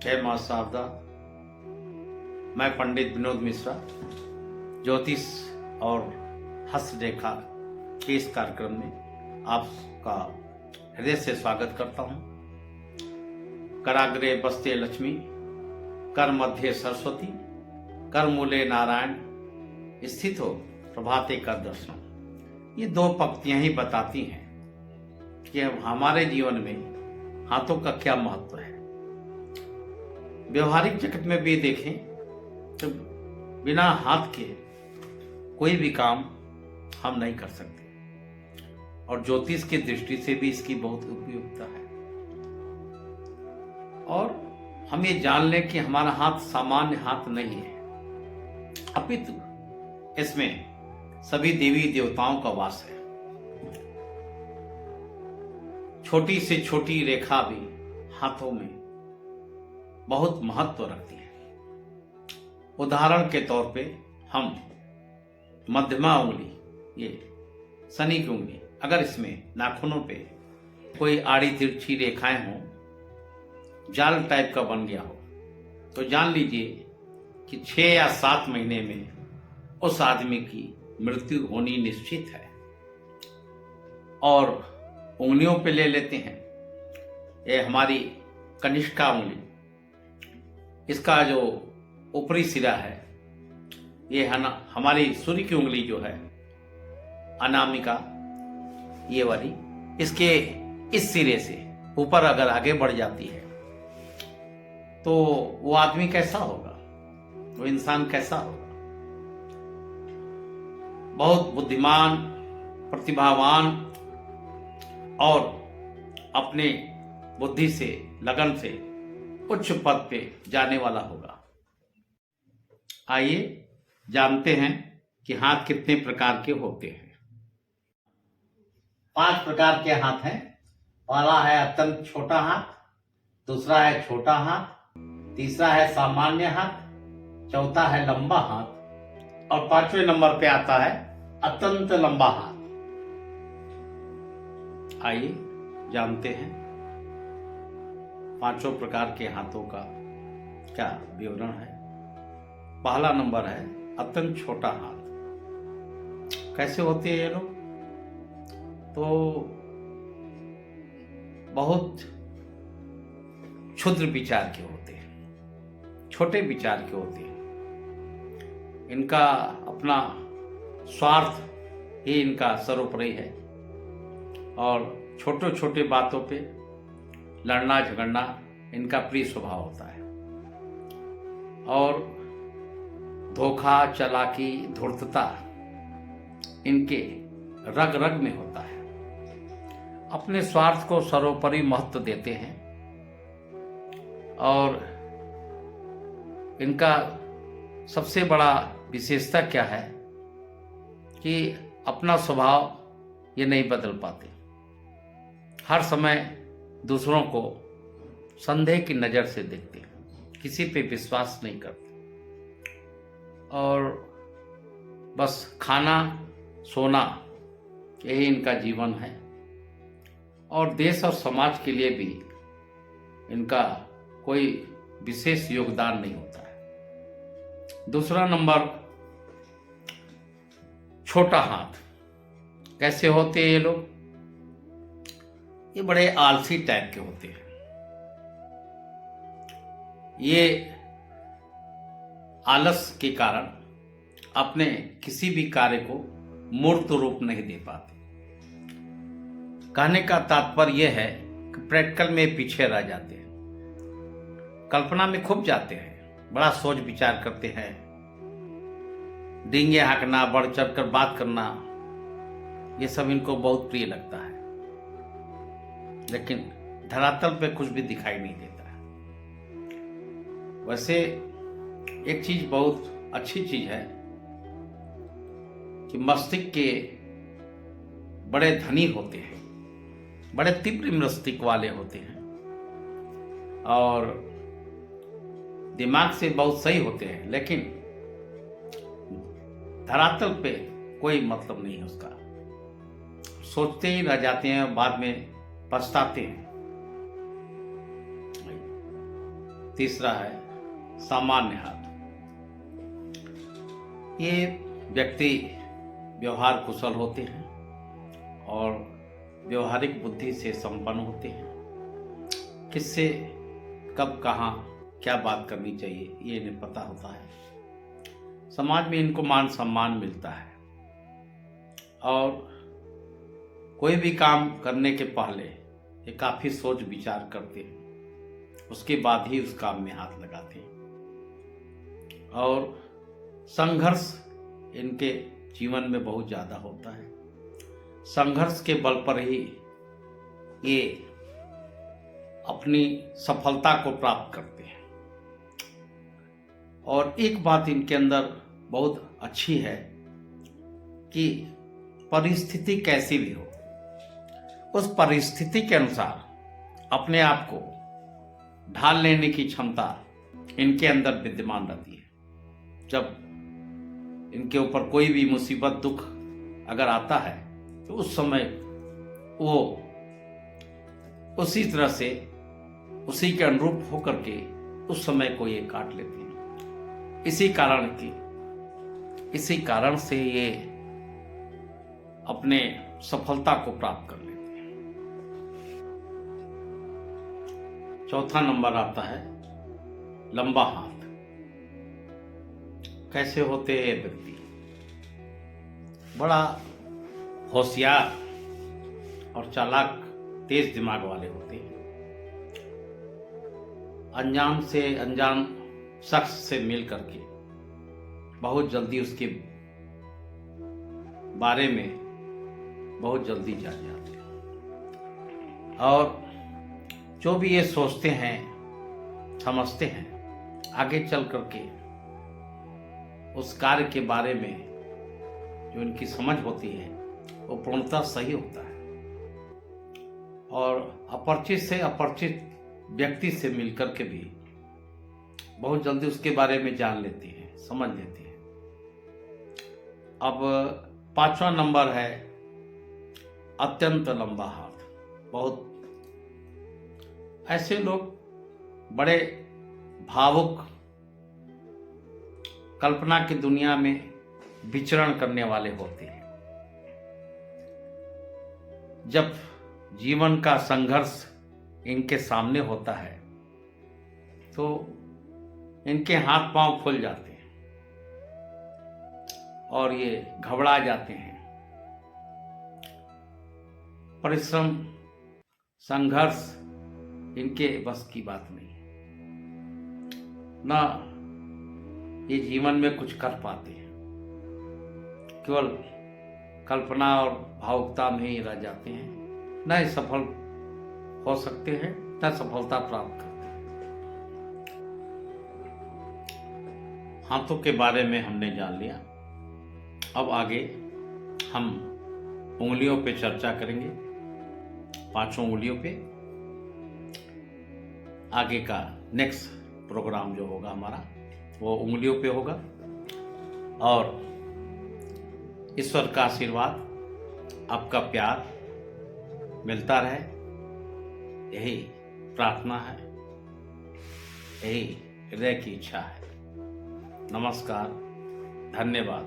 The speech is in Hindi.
जय मां शारदा। मैं पंडित विनोद मिश्रा ज्योतिष और हस्तरेखा के इस कार्यक्रम में आपका हृदय से स्वागत करता हूं। कराग्रे बस्ते लक्ष्मी, कर मध्य सरस्वती, कर मूले नारायण, स्थित हो प्रभाते कर दर्शन। ये दो पंक्तियां ही बताती हैं कि हमारे जीवन में हाथों का क्या महत्व है। व्यवहारिक जगत में भी देखें तो बिना हाथ के कोई भी काम हम नहीं कर सकते, और ज्योतिष की दृष्टि से भी इसकी बहुत उपयुक्तता है। और हम ये जान लें कि हमारा हाथ सामान्य हाथ नहीं है, अपितु इसमें सभी देवी देवताओं का वास है। छोटी से छोटी रेखा भी हाथों में बहुत महत्व रखती है। उदाहरण के तौर पे हम मध्यमा उंगली, ये शनि की उंगली, अगर इसमें नाखूनों पे कोई आड़ी तिरछी रेखाएं हों, जाल टाइप का बन गया हो, तो जान लीजिए कि 6 या 7 महीने में उस आदमी की मृत्यु होनी निश्चित है। और उंगलियों पे ले लेते हैं, ये हमारी कनिष्ठा उंगली, इसका जो ऊपरी सिरा है, ये है ना हमारी सूर्य की उंगली जो है अनामिका, ये वाली, इसके इस सिरे से ऊपर अगर आगे बढ़ जाती है तो वो आदमी कैसा होगा, वो इंसान कैसा होगा? बहुत बुद्धिमान, प्रतिभावान और अपने बुद्धि से, लगन से उच्च पद पे जाने वाला होगा। आइए जानते हैं कि हाथ कितने प्रकार के होते हैं। 5 प्रकार के हाथ हैं। पहला है अत्यंत छोटा हाथ, दूसरा है छोटा हाथ, तीसरा है सामान्य हाथ, चौथा है लंबा हाथ, और 5वें नंबर पे आता है अत्यंत लंबा हाथ। आइए जानते हैं 5 प्रकार के हाथों का क्या विवरण है। पहला नंबर है अत्यंत छोटा हाथ। कैसे होते हैं ये लोग? तो बहुत क्षुद्र विचार के होते हैं, छोटे विचार के होते हैं। इनका अपना स्वार्थ ही इनका सर्वोपरि है, और छोटे छोटे बातों पे लड़ना झगड़ना इनका प्रिय स्वभाव होता है। और धोखा, चालाकी, धूर्तता इनके रग रग में होता है। अपने स्वार्थ को सर्वोपरि महत्व देते हैं, और इनका सबसे बड़ा विशेषता क्या है कि अपना स्वभाव ये नहीं बदल पाते। हर समय दूसरों को संदेह की नज़र से देखते हैं, किसी पे विश्वास नहीं करते, और बस खाना सोना यही इनका जीवन है। और देश और समाज के लिए भी इनका कोई विशेष योगदान नहीं होता है। दूसरा नंबर छोटा हाथ। कैसे होते हैं ये लोग? ये बड़े आलसी टाइप के होते हैं। ये आलस के कारण अपने किसी भी कार्य को मूर्त रूप नहीं दे पाते। कहने का तात्पर्य यह है कि प्रैक्टिकल में पीछे रह जाते हैं, कल्पना में खूब जाते हैं, बड़ा सोच विचार करते हैं, डींगे हाँकना, बढ़ चढ़ कर बात करना, ये सब इनको बहुत प्रिय लगता है, लेकिन धरातल पे कुछ भी दिखाई नहीं देता है। वैसे एक चीज बहुत अच्छी चीज है कि मस्तिष्क के बड़े धनी होते हैं, बड़े तीव्र मस्तिष्क वाले होते हैं, और दिमाग से बहुत सही होते हैं, लेकिन धरातल पे कोई मतलब नहीं है उसका। सोचते ही रह जाते हैं, बाद में पछताते हैं। तीसरा है सामान्य हाथ। ये व्यक्ति व्यवहार कुशल होते हैं और व्यवहारिक बुद्धि से संपन्न होते हैं। किससे कब कहाँ क्या बात करनी चाहिए ये इन्हें पता होता है। समाज में इनको मान सम्मान मिलता है और कोई भी काम करने के पहले ये काफ़ी सोच विचार करते हैं, उसके बाद ही उस काम में हाथ लगाते हैं। और संघर्ष इनके जीवन में बहुत ज़्यादा होता है। संघर्ष के बल पर ही ये अपनी सफलता को प्राप्त करते हैं। और एक बात इनके अंदर बहुत अच्छी है कि परिस्थिति कैसी भी हो, उस परिस्थिति के अनुसार अपने आप को ढाल लेने की क्षमता इनके अंदर विद्यमान रहती है। जब इनके ऊपर कोई भी मुसीबत दुख अगर आता है तो उस समय वो उसी तरह से उसी के अनुरूप होकर के उस समय को ये काट लेते हैं। इसी कारण से ये अपने सफलता को प्राप्त कर लेते हैं। चौथा नंबर आता है लंबा हाथ। कैसे होते हैं व्यक्ति? बड़ा होशियार और चालाक तेज दिमाग वाले होते हैं। अनजान शख्स से मिल करके बहुत जल्दी उसके बारे में बहुत जल्दी जान जाते हैं और जो भी ये सोचते हैं समझते हैं आगे चल करके उस कार्य के बारे में जो इनकी समझ होती है वो पूर्णतः सही होता है। और अपरिचित व्यक्ति से मिलकर के भी बहुत जल्दी उसके बारे में जान लेते हैं, समझ लेते हैं। अब पांचवा नंबर है अत्यंत लंबा हाथ। बहुत ऐसे लोग बड़े भावुक कल्पना की दुनिया में विचरण करने वाले होते हैं। जब जीवन का संघर्ष इनके सामने होता है तो इनके हाथ पांव फूल जाते हैं और ये घबरा जाते हैं। परिश्रम संघर्ष इनके बस की बात नहीं है, ना ये जीवन में कुछ कर पाते हैं, केवल कल्पना और भावुकता में ही रह जाते हैं। न ही सफल हो सकते हैं न सफलता प्राप्त करते हैं। हाथों के बारे में हमने जान लिया। अब आगे हम उंगलियों पे चर्चा करेंगे, पांचों उंगलियों पे। आगे का नेक्स्ट प्रोग्राम जो होगा हमारा वो उंगलियों पे होगा। और ईश्वर का आशीर्वाद, आपका प्यार मिलता रहे, यही प्रार्थना है, यही हृदय की इच्छा है। नमस्कार, धन्यवाद।